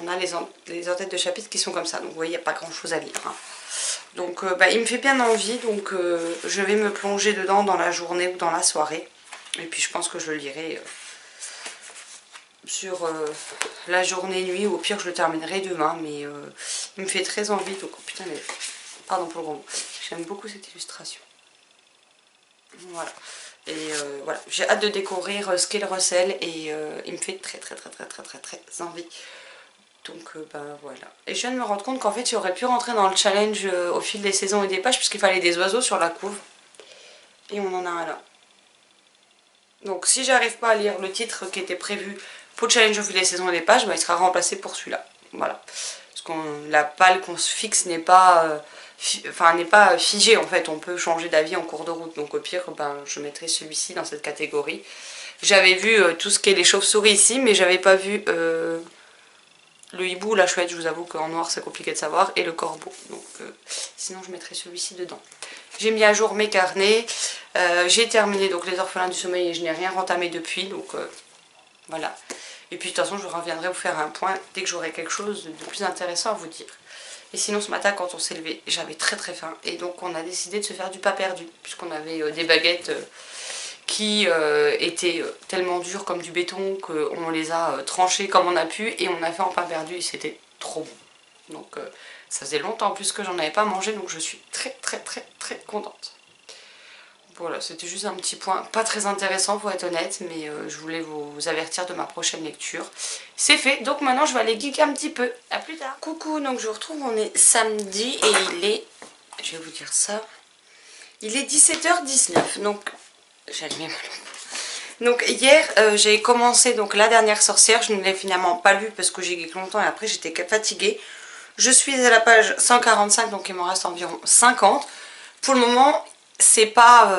Speaker 1: On a les en-têtes de chapitres qui sont comme ça, donc vous voyez, il n'y a pas grand chose à lire. Hein. Donc bah, il me fait bien envie, donc je vais me plonger dedans dans la journée ou dans la soirée. Et puis je pense que je le lirai sur la journée-nuit, ou au pire je le terminerai demain, mais il me fait très envie, donc oh, putain, mais, pardon pour le gros mot, j'aime beaucoup cette illustration. Voilà. Et voilà, j'ai hâte de découvrir ce qu'est le recel et il me fait très envie. Donc bah voilà. Et je viens de me rendre compte qu'en fait j'aurais pu rentrer dans le challenge au fil des saisons et des pages puisqu'il fallait des oiseaux sur la couve. Et on en a un là. Donc si j'arrive pas à lire le titre qui était prévu pour le challenge au fil des saisons et des pages, bah, il sera remplacé pour celui-là. Voilà. Parce que la palle qu'on se fixe n'est pas, n'est pas figée en fait. On peut changer d'avis en cours de route. Donc au pire, ben, je mettrai celui-ci dans cette catégorie. J'avais vu tout ce qui est les chauves-souris ici, mais j'avais pas vu... le hibou, la chouette, je vous avoue qu'en noir c'est compliqué de savoir, et le corbeau. Donc sinon je mettrai celui-ci dedans. J'ai mis à jour mes carnets, j'ai terminé donc les orphelins du sommeil et je n'ai rien rentamé depuis, donc voilà. Et puis de toute façon je reviendrai vous faire un point dès que j'aurai quelque chose de plus intéressant à vous dire. Et sinon ce matin quand on s'est levé, j'avais très faim. Et donc on a décidé de se faire du pas perdu. Puisqu'on avait des baguettes qui étaient tellement dures comme du béton qu'on les a tranchées comme on a pu. Et on a fait en pain perdu et c'était trop bon. Donc ça faisait longtemps en plus que j'en avais pas mangé. Donc je suis très contente. Voilà, c'était juste un petit point pas très intéressant pour être honnête, mais je voulais vous avertir de ma prochaine lecture. C'est fait, donc maintenant je vais aller geeker un petit peu. A plus tard. Coucou, donc je vous retrouve, on est samedi et il est, je vais vous dire ça, il est 17h19, donc j'ai allumé ma lampe. Donc hier j'ai commencé donc La Dernière Sorcière, je ne l'ai finalement pas lu parce que j'ai geeké longtemps et après j'étais fatiguée. Je suis à la page 145, donc il m'en reste environ 50. Pour le moment, c'est pas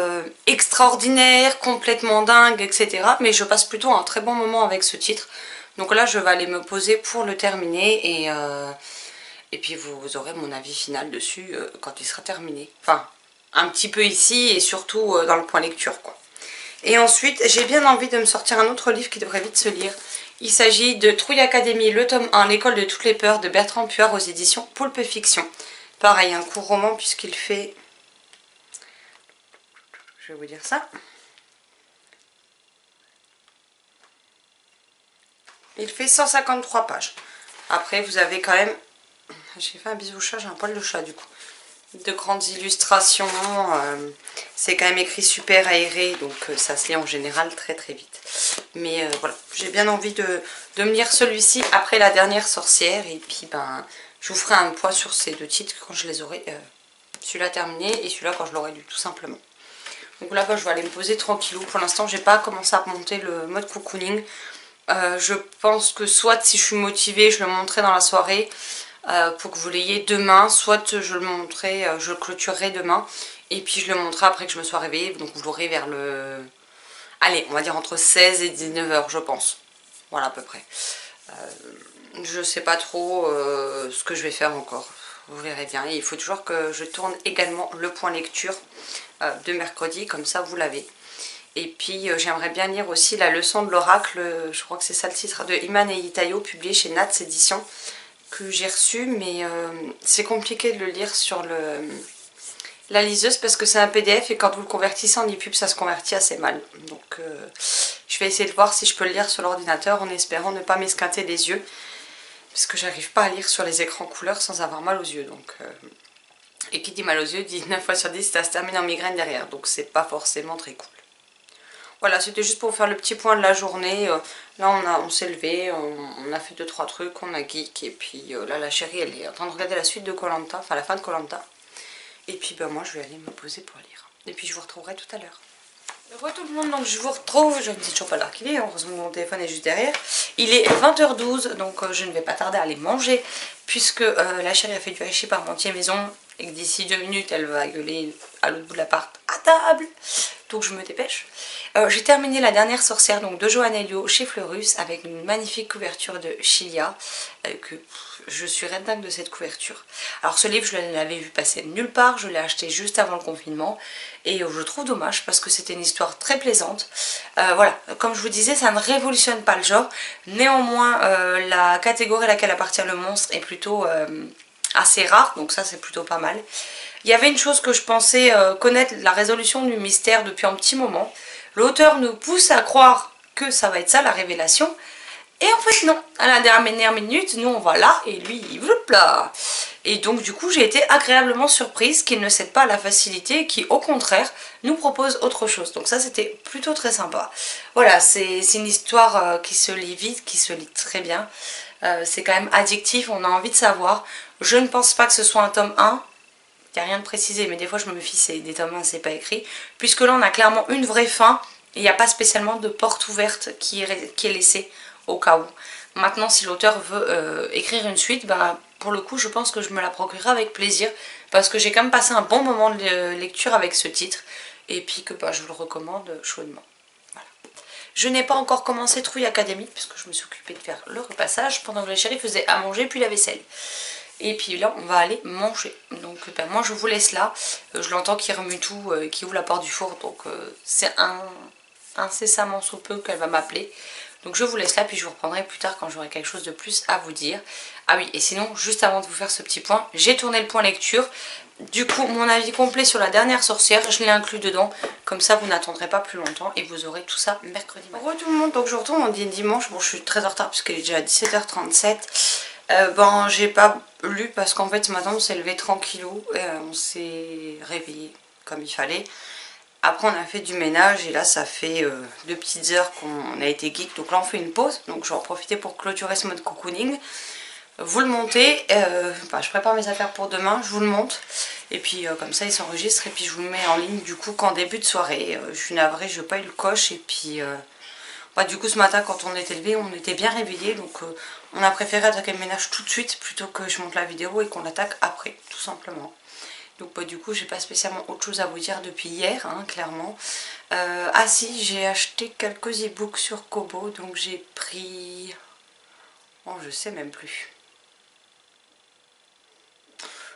Speaker 1: extraordinaire, complètement dingue, etc. Mais je passe plutôt un très bon moment avec ce titre. Donc là, je vais aller me poser pour le terminer et puis vous aurez mon avis final dessus quand il sera terminé. Enfin, un petit peu ici et surtout dans le point lecture, quoi. Et ensuite, j'ai bien envie de me sortir un autre livre qui devrait vite se lire. Il s'agit de Trouille Académie, le tome 1, L'école de toutes les peurs de Bertrand Puard aux éditions Poulpe Fiction. Pareil, un court roman puisqu'il fait... Je vais vous dire ça. Il fait 153 pages. Après, vous avez quand même... J'ai fait un bisou au chat, j'ai un poil de chat du coup. De grandes illustrations. C'est quand même écrit super aéré, donc ça se lit en général très vite. Mais voilà, j'ai bien envie de me lire celui-ci après La Dernière Sorcière. Et puis, ben, je vous ferai un point sur ces deux titres quand je les aurai. Celui-là terminé et celui-là quand je l'aurai lu, tout simplement. Donc là, je vais aller me poser tranquillou. Pour l'instant, j'ai pas commencé à monter le mode cocooning. Je pense que soit si je suis motivée, je le montrerai dans la soirée pour que vous l'ayez demain. Soit je le montrerai, je le clôturerai demain. Et puis je le montrerai après que je me sois réveillée. Donc vous l'aurez vers le... Allez, on va dire entre 16 et 19h, je pense. Voilà, à peu près. Je sais pas trop ce que je vais faire encore. Vous verrez bien. Et il faut toujours que je tourne également le point lecture de mercredi, comme ça vous l'avez. Et puis j'aimerais bien lire aussi La Leçon de l'Oracle, je crois que c'est ça le titre, de Iman et Itayo, publié chez Nats Éditions, que j'ai reçu, mais c'est compliqué de le lire sur la liseuse parce que c'est un PDF et quand vous le convertissez en EPUB, ça se convertit assez mal. Donc je vais essayer de voir si je peux le lire sur l'ordinateur en espérant ne pas m'esquinter les yeux, parce que j'arrive pas à lire sur les écrans couleurs sans avoir mal aux yeux. Donc... Et qui dit mal aux yeux dit 9 fois sur 10 ça se termine en migraine derrière, donc c'est pas forcément très cool. Voilà, c'était juste pour faire le petit point de la journée. Là on s'est levé, on a fait 2-3 trucs, on a geek, et puis là la chérie elle est en train de regarder la suite de Koh Lanta, enfin la fin de Koh Lanta. Et puis ben moi je vais aller me poser pour lire. Et puis je vous retrouverai tout à l'heure. Heureux tout le monde, donc je vous retrouve, je ne sais toujours pas l'heure qu'il est, heureusement mon téléphone est juste derrière. Il est 20h12, donc je ne vais pas tarder à aller manger, puisque la chérie a fait du hachis parmentier maison, et que d'ici 2 minutes elle va gueuler à l'autre bout de l'appart à table, donc je me dépêche. J'ai terminé La Dernière Sorcière donc de Johann Elio chez Fleurus avec une magnifique couverture de Chilia, que je suis red dingue de cette couverture. Alors ce livre je l'avais vu passer nulle part, je l'ai acheté juste avant le confinement et je trouve dommage parce que c'était une histoire très plaisante. Voilà, comme je vous disais, ça ne révolutionne pas le genre, néanmoins la catégorie à laquelle appartient le monstre est plutôt assez rare, donc ça c'est plutôt pas mal. Il y avait une chose que je pensais connaître la résolution du mystère depuis un petit moment. L'auteur nous pousse à croire que ça va être ça la révélation. Et en fait non, à la dernière minute, nous on va là et lui il veut là. Et donc du coup j'ai été agréablement surprise qu'il ne cède pas à la facilité, qui au contraire nous propose autre chose. Donc ça c'était plutôt très sympa. Voilà, c'est une histoire qui se lit vite, qui se lit très bien. C'est quand même addictif, on a envie de savoir. Je ne pense pas que ce soit un tome 1. Il n'y a rien de précisé, mais des fois je me méfie, c'est des tomes 1, c'est pas écrit. Puisque là on a clairement une vraie fin, et il n'y a pas spécialement de porte ouverte qui est laissée au cas où. Maintenant si l'auteur veut écrire une suite, bah, pour le coup je pense que je me la procurerai avec plaisir. Parce que j'ai quand même passé un bon moment de lecture avec ce titre. Et puis que bah, je vous le recommande chaudement. Voilà. Je n'ai pas encore commencé Trouille Académie, puisque je me suis occupée de faire le repassage pendant que la chérie faisait à manger puis la vaisselle. Et puis là on va aller manger. Donc ben, moi je vous laisse là. Je l'entends qui remue tout, qui ouvre la porte du four. Donc c'est incessamment sous peu qu'elle va m'appeler. Donc je vous laisse là, puis je vous reprendrai plus tard quand j'aurai quelque chose de plus à vous dire. Ah oui, et sinon, juste avant de vous faire ce petit point, j'ai tourné le point lecture. Du coup, mon avis complet sur La Dernière Sorcière, je l'ai inclus dedans. Comme ça, vous n'attendrez pas plus longtemps et vous aurez tout ça mercredi matin. Bonjour tout le monde, donc je retourne, on dit dimanche. Bon, je suis très en retard parce qu'il est déjà 17h37. Bon, j'ai pas lu parce qu'en fait, ce matin, on s'est levé tranquillou. On s'est réveillé comme il fallait. Après on a fait du ménage et là ça fait 2 petites heures qu'on a été geek. Donc là on fait une pause. Donc je vais en profiter pour clôturer ce mode cocooning. Vous le montez. Je prépare mes affaires pour demain. Je vous le monte. Et puis comme ça il s'enregistre. Et puis je vous le mets en ligne du coup qu'en début de soirée. Je suis navrée, je n'ai pas eu le coche. Et puis du coup ce matin quand on était levé on était bien réveillés. Donc on a préféré attaquer le ménage tout de suite plutôt que je monte la vidéo et qu'on l'attaque après. Tout simplement. Donc du coup j'ai pas spécialement autre chose à vous dire depuis hier, hein, clairement. Ah si, j'ai acheté quelques e-books sur Kobo, donc j'ai pris... Oh, je sais même plus.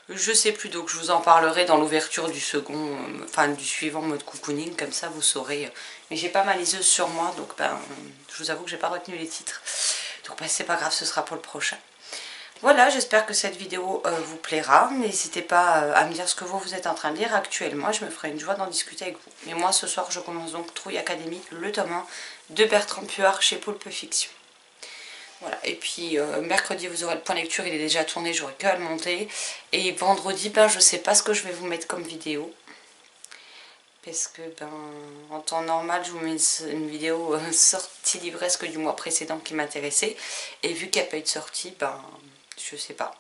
Speaker 1: Je sais plus, donc je vous en parlerai dans l'ouverture du second, du suivant mode cocooning, comme ça vous saurez. Mais j'ai pas ma liseuse sur moi, donc je vous avoue que j'ai pas retenu les titres. Donc c'est pas grave, ce sera pour le prochain. Voilà, j'espère que cette vidéo vous plaira. N'hésitez pas à me dire ce que vous êtes en train de lire actuellement. Je me ferai une joie d'en discuter avec vous. Mais moi, ce soir, je commence donc Trouille Académie, le tome 1 de Bertrand Puard chez Poulpe Fiction. Voilà, et puis mercredi, vous aurez le point lecture. Il est déjà tourné, j'aurai que à le monter. Et vendredi, je sais pas ce que je vais vous mettre comme vidéo. Parce que, en temps normal, je vous mets une vidéo sortie livresque du mois précédent qui m'intéressait. Et vu qu'il n'y a pas eu de sortie, je sais pas.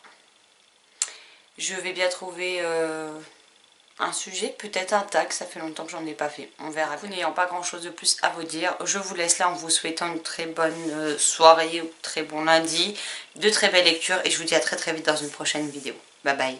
Speaker 1: Je vais bien trouver un sujet, peut-être un tag, ça fait longtemps que j'en ai pas fait. On verra. Vous n'ayant pas grand chose de plus à vous dire, je vous laisse là en vous souhaitant une très bonne soirée ou très bon lundi, de très belles lectures et je vous dis à très vite dans une prochaine vidéo. Bye bye.